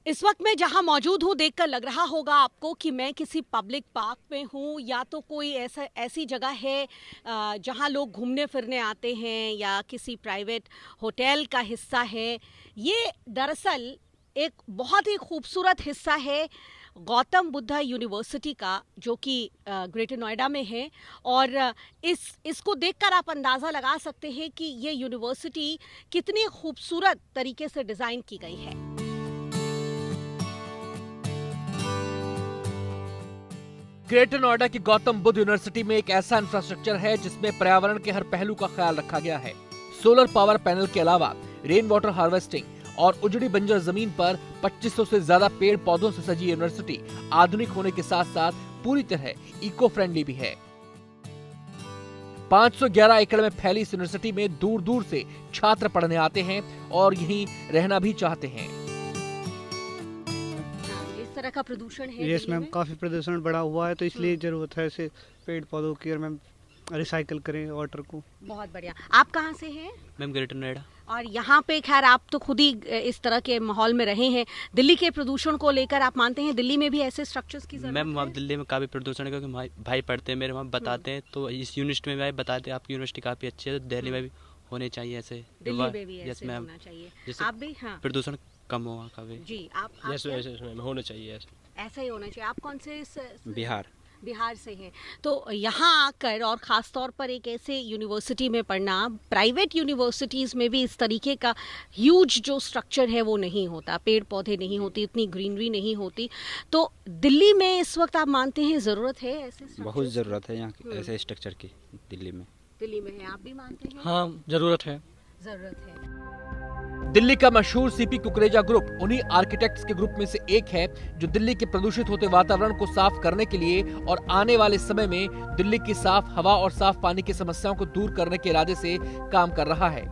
इस वक्त मैं जहां मौजूद हूं देखकर लग रहा होगा आपको कि मैं किसी पब्लिक पार्क में हूं या तो कोई ऐसी जगह है जहां लोग घूमने फिरने आते हैं या किसी प्राइवेट होटल का हिस्सा है। ये दरअसल एक बहुत ही खूबसूरत हिस्सा है गौतम बुद्धा यूनिवर्सिटी का, जो कि ग्रेटर नोएडा में है। और इसको देखकर आप अंदाज़ा लगा सकते हैं कि ये यूनिवर्सिटी कितनी खूबसूरत तरीके से डिज़ाइन की गई है। ग्रेटर नोएडा की गौतम बुद्ध यूनिवर्सिटी में एक ऐसा इंफ्रास्ट्रक्चर है जिसमें पर्यावरण के हर पहलू का ख्याल रखा गया है। सोलर पावर पैनल के अलावा रेन वाटर हार्वेस्टिंग और उजड़ी बंजर जमीन पर 2500 से ज्यादा पेड़ पौधों से सजी यूनिवर्सिटी आधुनिक होने के साथ साथ पूरी तरह इको फ्रेंडली भी है। 511 एकड़ में फैली इस यूनिवर्सिटी में दूर दूर से छात्र पढ़ने आते हैं और यहीं रहना भी चाहते हैं। इस तरह का प्रदूषण है यस मैम, काफ़ी प्रदूषण बढ़ा हुआ है, तो इसलिए ज़रूरत है ऐसे पेड़ पौधों की और मैम रिसाइकिल करें वाटर को। बहुत बढ़िया। आप कहाँ से हैं? Ma'am greater Noida. और यहाँ पे खैर आप तो खुद ही इस तरह के माहौल में रहे हैं। दिल्ली के प्रदूषण को लेकर आप मानते हैं दिल्ली में भी ऐसे स्ट्रक्चर्स की जरूरत मैम है? वहाँ दिल्ली में काफ़ी प्रदूषण है, क्योंकि भाई पढ़ते हैं मेरे वहाँ बताते हैं, तो इस यूनिवर्सिटी में भाई बताते हैं आपकी यूनिवर्सिटी काफ़ी अच्छी है, तो दिल्ली में भी होने चाहिए ऐसे। दिल्ली में भी ऐसे होना चाहिए। जैसे आप भी? हाँ प्रदूषण कम हो वहाँ का भी। जी। आप क्या? होना चाहिए ऐसा ही होना चाहिए। आप कौन से बिहार से हैं? तो यहाँ आकर और ख़ास तौर पर एक ऐसे यूनिवर्सिटी में पढ़ना, प्राइवेट यूनिवर्सिटीज़ में भी इस तरीके का ह्यूज जो स्ट्रक्चर है वो नहीं होता, पेड़ पौधे नहीं होती, इतनी ग्रीनरी नहीं होती। तो दिल्ली में इस वक्त आप मानते हैं ज़रूरत है ऐसे structures बहुत की? ज़रूरत है यहाँ ऐसे स्ट्रक्चर की दिल्ली में। दिल्ली में है, आप भी मानते हैं? हाँ, ज़रूरत है। ज़रूरत है। दिल्ली का मशहूर सीपी कुकरेजा ग्रुप उन्हीं आर्किटेक्ट्स के ग्रुप में से एक है जो दिल्ली के प्रदूषित होते वातावरण को साफ करने के लिए और आने वाले समय में दिल्ली की साफ हवा और साफ पानी की समस्याओं को दूर करने के इरादे से काम कर रहा है।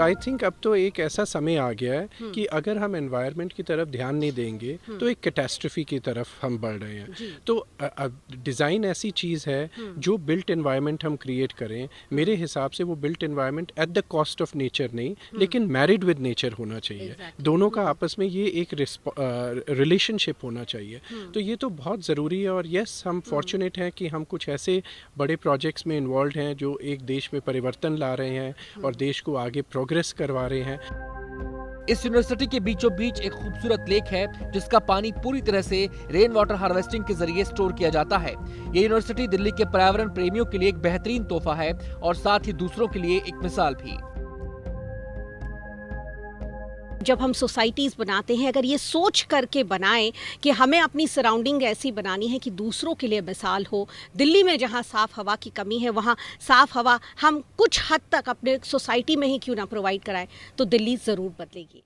आई थिंक अब तो एक ऐसा समय आ गया है कि अगर हम एनवायरनमेंट की तरफ ध्यान नहीं देंगे तो एक कैटास्ट्रफी की तरफ हम बढ़ रहे हैं। तो डिज़ाइन ऐसी चीज़ है जो बिल्ट एनवायरनमेंट हम क्रिएट करें, मेरे हिसाब से वो built environment at the cost of nature नहीं, लेकिन मैरिड विद नेचर होना चाहिए। दोनों का आपस में ये एक रिलेशनशिप होना चाहिए। तो ये तो बहुत ज़रूरी है। और यस, हम फॉर्चुनेट हैं कि हम कुछ ऐसे बड़े प्रोजेक्ट्स में इन्वॉल्व हैं जो एक देश में परिवर्तन ला रहे हैं और देश को आगे प्रोग्रेस करवा रहे हैं। इस यूनिवर्सिटी के बीचों बीच एक खूबसूरत लेक है जिसका पानी पूरी तरह से रेन वाटर हार्वेस्टिंग के जरिए स्टोर किया जाता है। ये यूनिवर्सिटी दिल्ली के पर्यावरण प्रेमियों के लिए एक बेहतरीन तोहफा है और साथ ही दूसरों के लिए एक मिसाल भी। जब हम सोसाइटीज़ बनाते हैं, अगर ये सोच करके बनाएं कि हमें अपनी सराउंडिंग ऐसी बनानी है कि दूसरों के लिए मिसाल हो। दिल्ली में जहाँ साफ़ हवा की कमी है, वहाँ साफ़ हवा हम कुछ हद तक अपने सोसाइटी में ही क्यों ना प्रोवाइड कराएं, तो दिल्ली ज़रूर बदलेगी।